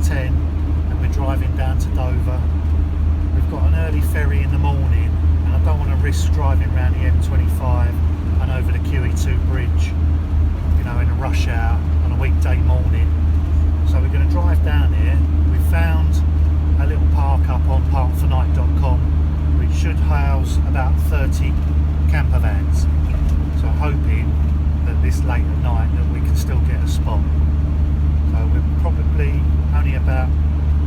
10 and we're driving down to Dover. We've got an early ferry in the morning and I don't want to risk driving around the M25 and over the QE2 bridge, you know, in a rush hour on a weekday morning. So we're going to drive down here. We found a little park up on parkfornight.com which should house about 30 camper vans. So I'm hoping that this late at night that we can still get a spot. So we're probably only about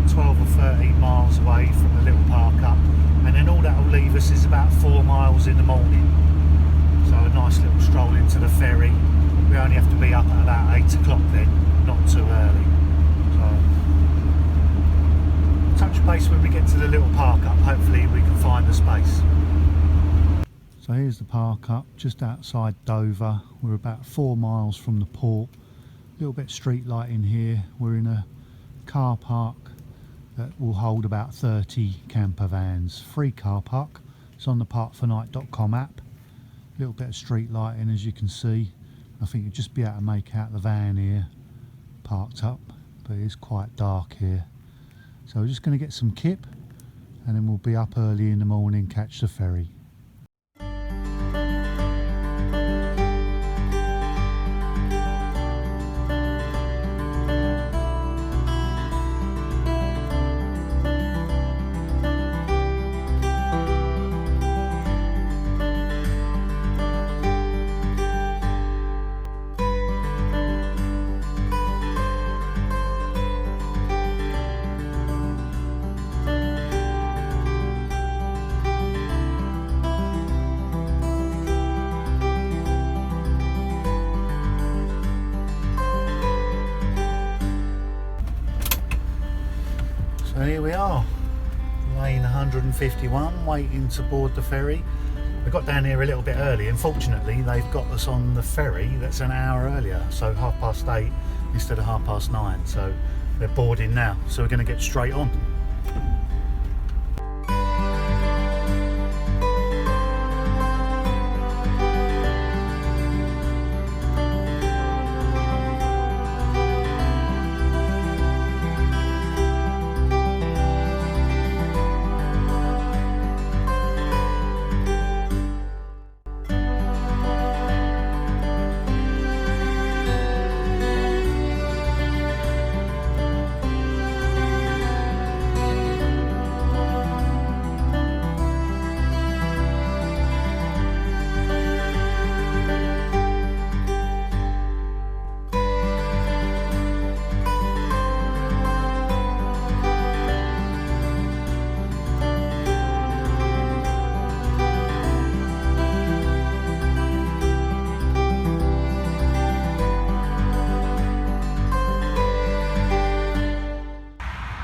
12 or 13 miles away from the little park up, and then all that will leave us is about 4 miles in the morning. So a nice little stroll into the ferry. We only have to be up at about 8 o'clock then, not too early. So touch base when we get to the little park up, hopefully we can find a space. So here's the park up just outside Dover. We're about 4 miles from the port. A little bit street lighting here. We're in a car park that will hold about 30 camper vans. Free car park. It's on the parkfornight.com app. A little bit of street lighting as you can see. I think you'll just be able to make out the van here parked up, but it is quite dark here. So we're just going to get some kip and then we'll be up early in the morning, catch the ferry. So here we are, lane 151, waiting to board the ferry. We got down here a little bit early, and fortunately they've got us on the ferry that's an hour earlier, so 8:30 instead of 9:30. So they're boarding now, so we're going to get straight on.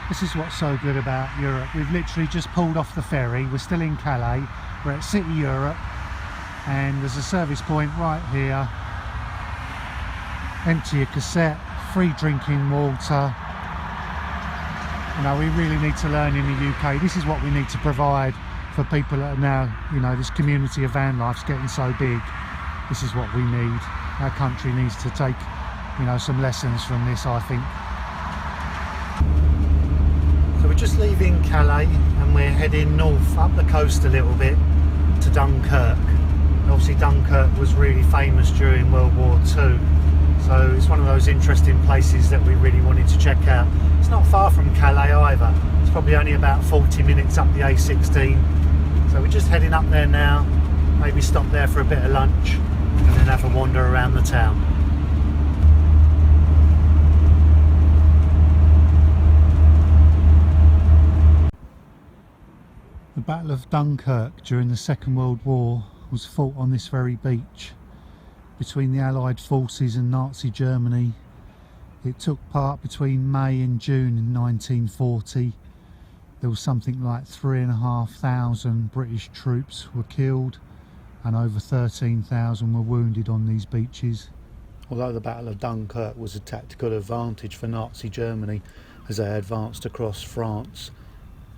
This is what's so good about Europe. We've literally just pulled off the ferry. We're still in Calais. We're at City Europe, and there's a service point right here. Empty your cassette, free drinking water. You know, we really need to learn in the UK. This is what we need to provide for people that are now, you know, this community of van life's getting so big. This is what we need. Our country needs to take, you know, some lessons from this, I think. So we're just leaving Calais and we're heading north up the coast a little bit to Dunkirk. And obviously Dunkirk was really famous during World War II, so it's one of those interesting places that we really wanted to check out. It's not far from Calais either. It's probably only about 40 minutes up the A16. So we're just heading up there now, maybe stop there for a bit of lunch and then have a wander around the town. The Battle of Dunkirk during the Second World War was fought on this very beach between the Allied forces and Nazi Germany. It took part between May and June in 1940. There was something like 3,500 British troops were killed and over 13,000 were wounded on these beaches. Although the Battle of Dunkirk was a tactical advantage for Nazi Germany as they advanced across France,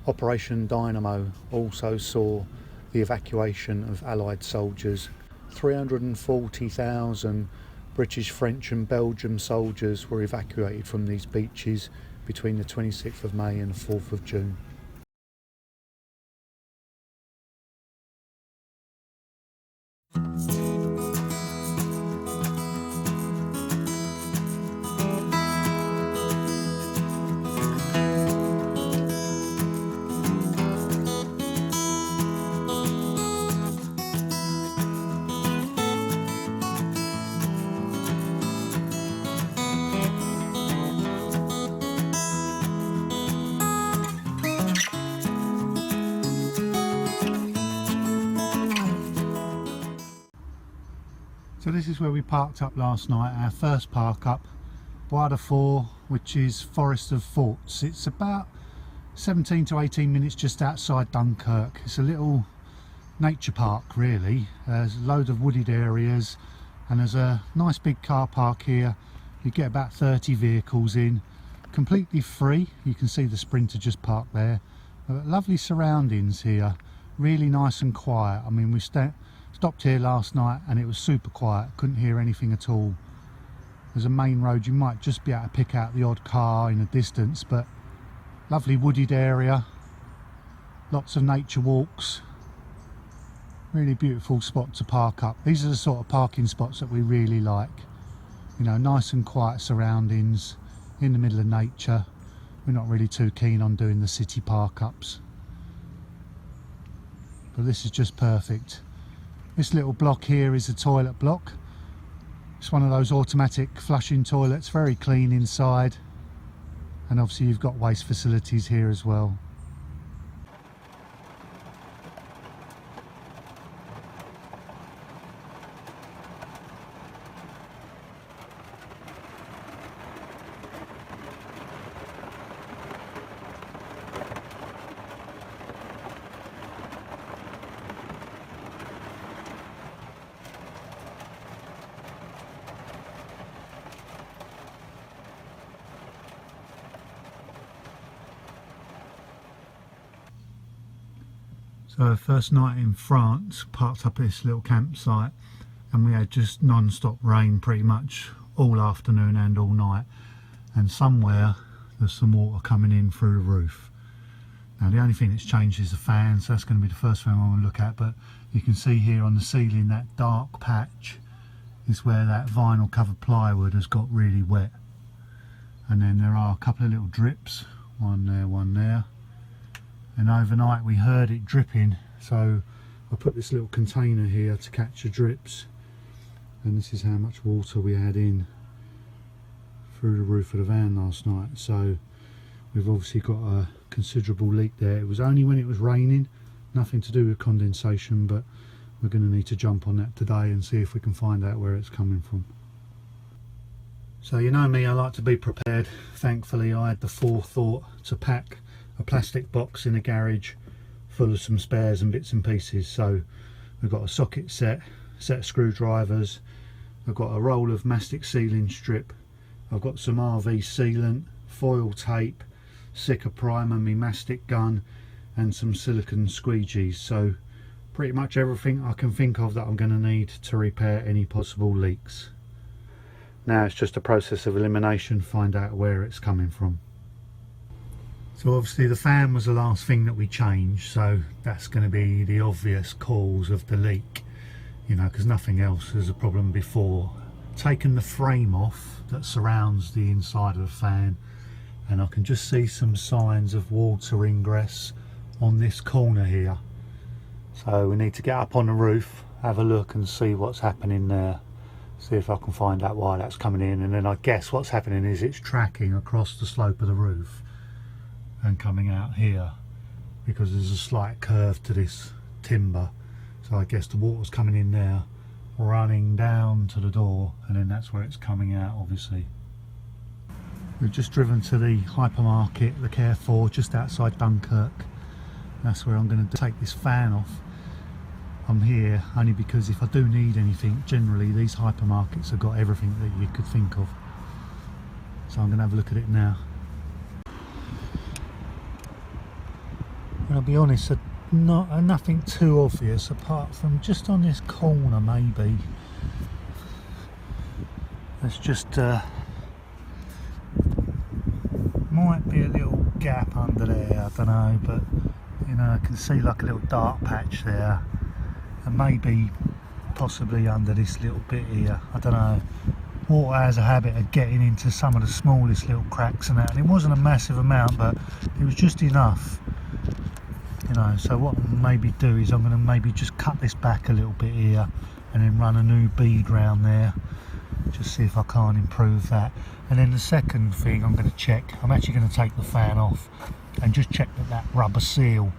Operation Dynamo also saw the evacuation of Allied soldiers. 340,000 British, French and Belgian soldiers were evacuated from these beaches between the 26th of May and the 4th of June. So this is where we parked up last night, our first park up, Bois, which is Forest of Forts. It's about 17 to 18 minutes just outside Dunkirk. It's a little nature park really. There's a load of wooded areas and there's a nice big car park here. You get about 30 vehicles in, completely free. You can see the Sprinter just parked there. Lovely surroundings here, really nice and quiet. I mean, we stopped here last night and it was super quiet, couldn't hear anything at all. There's a main road, you might just be able to pick out the odd car in the distance, but lovely wooded area, lots of nature walks, really beautiful spot to park up. These are the sort of parking spots that we really like, you know, nice and quiet surroundings in the middle of nature. We're not really too keen on doing the city park ups, but this is just perfect. This little block here is a toilet block. It's one of those automatic flushing toilets, very clean inside, and obviously you've got waste facilities here as well. So first night in France, parked up at this little campsite and we had just non-stop rain pretty much all afternoon and all night, and somewhere there's some water coming in through the roof. Now the only thing that's changed is the fan, so that's going to be the first thing I want to look at, but you can see here on the ceiling that dark patch is where that vinyl covered plywood has got really wet, and then there are a couple of little drips, one there, and overnight we heard it dripping, so I put this little container here to catch the drips, and this is how much water we had in through the roof of the van last night. So we've obviously got a considerable leak there. It was only when it was raining, nothing to do with condensation, but we're going to need to jump on that today and see if we can find out where it's coming from. So you know me, I like to be prepared. Thankfully I had the forethought to pack a plastic box in a garage full of some spares and bits and pieces. So we've got a socket set of screwdrivers, I've got a roll of mastic sealing strip, I've got some RV sealant, foil tape, Sika primer, my mastic gun, and some silicone squeegees. So pretty much everything I can think of that I'm going to need to repair any possible leaks. Now it's just a process of elimination, find out where it's coming from. So obviously the fan was the last thing that we changed, so that's going to be the obvious cause of the leak, you know, because nothing else was a problem before. Taken the frame off that surrounds the inside of the fan, and I can just see some signs of water ingress on this corner here. So we need to get up on the roof, have a look and see what's happening there, see if I can find out why that's coming in, and then I guess what's happening is it's tracking across the slope of the roof and coming out here, because there's a slight curve to this timber. So I guess the water's coming in there, running down to the door, and then that's where it's coming out obviously. We've just driven to the hypermarket, the Carrefour, just outside Dunkirk. That's where I'm going to take this fan off. I'm here only because if I do need anything, generally these hypermarkets have got everything that you could think of. So I'm going to have a look at it now. And I'll be honest, nothing too obvious apart from just on this corner maybe. It's just might gap under there, I don't know, but you know, I can see like a little dark patch there, and maybe possibly under this little bit here, I don't know. Water has a habit of getting into some of the smallest little cracks and that, and it wasn't a massive amount, but it was just enough, you know. So what I'll maybe do is I'm going to maybe just cut this back a little bit here and then run a new bead round there, just see if I can't improve that. And then the second thing I'm going to check, I'm actually going to take the fan off and just check that rubber seal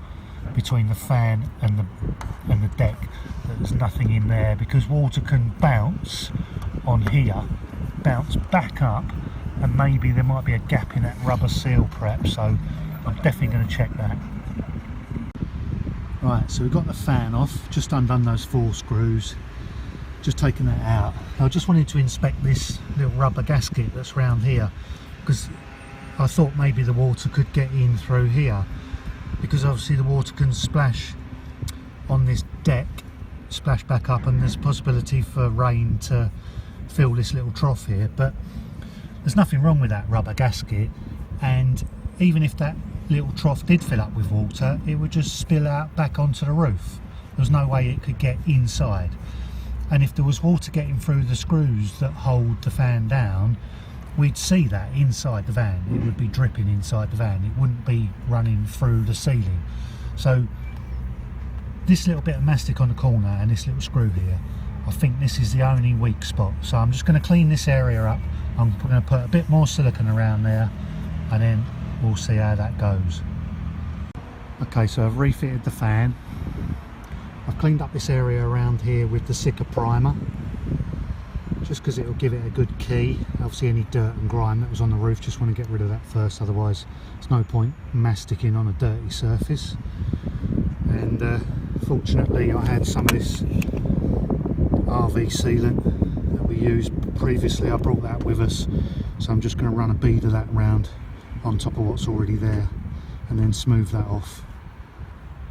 between the fan and the deck, that there's nothing in there, because water can bounce on here, bounce back up, and maybe there might be a gap in that rubber seal perhaps, so I'm definitely going to check that. Right, so we've got the fan off, just undone those 4 screws, just taking that out. I just wanted to inspect this little rubber gasket that's round here, because I thought maybe the water could get in through here, because obviously the water can splash on this deck, splash back up, and there's a possibility for rain to fill this little trough here. But there's nothing wrong with that rubber gasket, and even if that little trough did fill up with water, it would just spill out back onto the roof. There's no way it could get inside, and if there was water getting through the screws that hold the fan down, we'd see that inside the van. It would be dripping inside the van, it wouldn't be running through the ceiling. So this little bit of mastic on the corner and this little screw here, I think this is the only weak spot. So I'm just going to clean this area up. I'm going to put a bit more silicone around there, and then we'll see how that goes. Okay, so I've refitted the fan. I've cleaned up this area around here with the Sika primer, just because it'll give it a good key. Obviously any dirt and grime that was on the roof, just want to get rid of that first, otherwise there's no point masticing on a dirty surface. And fortunately I had some of this RV sealant that we used previously. I brought that with us, so I'm just going to run a bead of that round on top of what's already there and then smooth that off.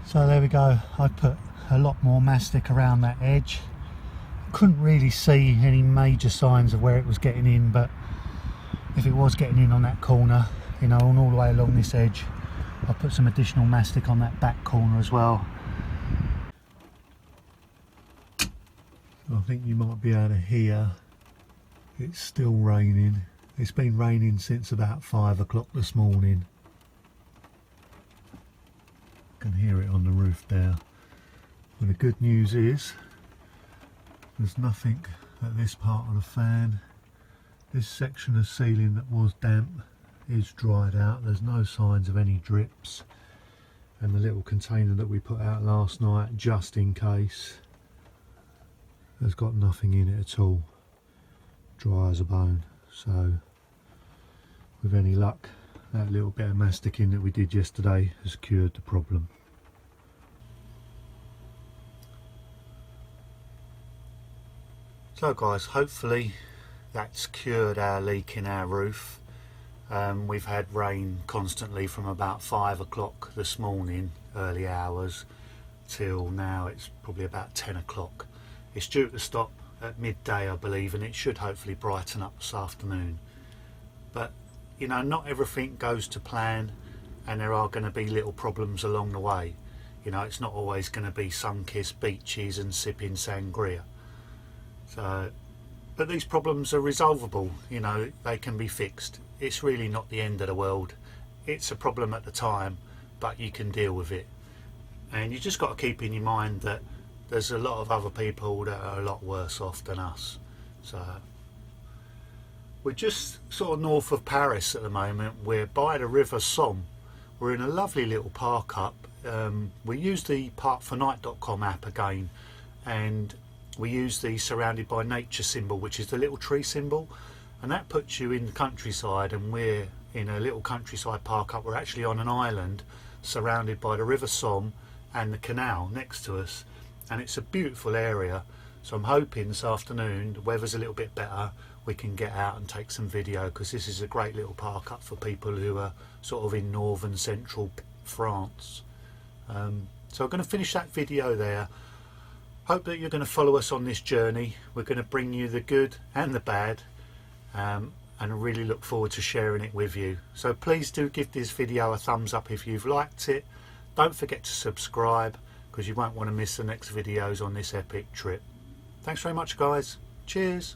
So there we go, I put a lot more mastic around that edge. Couldn't really see any major signs of where it was getting in, but if it was getting in on that corner, you know, and all the way along this edge, I put some additional mastic on that back corner as well. I think you might be able to hear it's still raining. It's been raining since about 5 o'clock this morning. I can hear it on the roof there. But the good news is there's nothing at this part of the fan. This section of ceiling that was damp is dried out. There's no signs of any drips. And the little container that we put out last night, just in case, has got nothing in it at all. Dry as a bone. So with any luck, that little bit of masticing that we did yesterday has cured the problem. So guys, hopefully that's cured our leak in our roof. We've had rain constantly from about 5 o'clock this morning, early hours, till now it's probably about 10 o'clock. It's due to stop at midday, I believe, and it should hopefully brighten up this afternoon. But you know, not everything goes to plan, and there are going to be little problems along the way. You know, it's not always going to be sun-kissed beaches and sipping sangria. So, but these problems are resolvable. You know, they can be fixed. It's really not the end of the world. It's a problem at the time, but you can deal with it. And you just got to keep in your mind that there's a lot of other people that are a lot worse off than us. So we're just sort of north of Paris at the moment. We're by the River Somme. We're in a lovely little park up. We use the parkfornight.com app again, and we use the surrounded by nature symbol, which is the little tree symbol, and that puts you in the countryside. And we're in a little countryside park up. We're actually on an island surrounded by the River Somme and the canal next to us, and it's a beautiful area. So I'm hoping this afternoon, the weather's a little bit better, we can get out and take some video, because this is a great little park up for people who are sort of in northern central France. So I'm going to finish that video there. Hope that you're going to follow us on this journey. We're going to bring you the good and the bad, and and I really look forward to sharing it with you. So please do give this video a thumbs up if you've liked it. Don't forget to subscribe, because you won't want to miss the next videos on this epic trip. Thanks very much, guys. Cheers.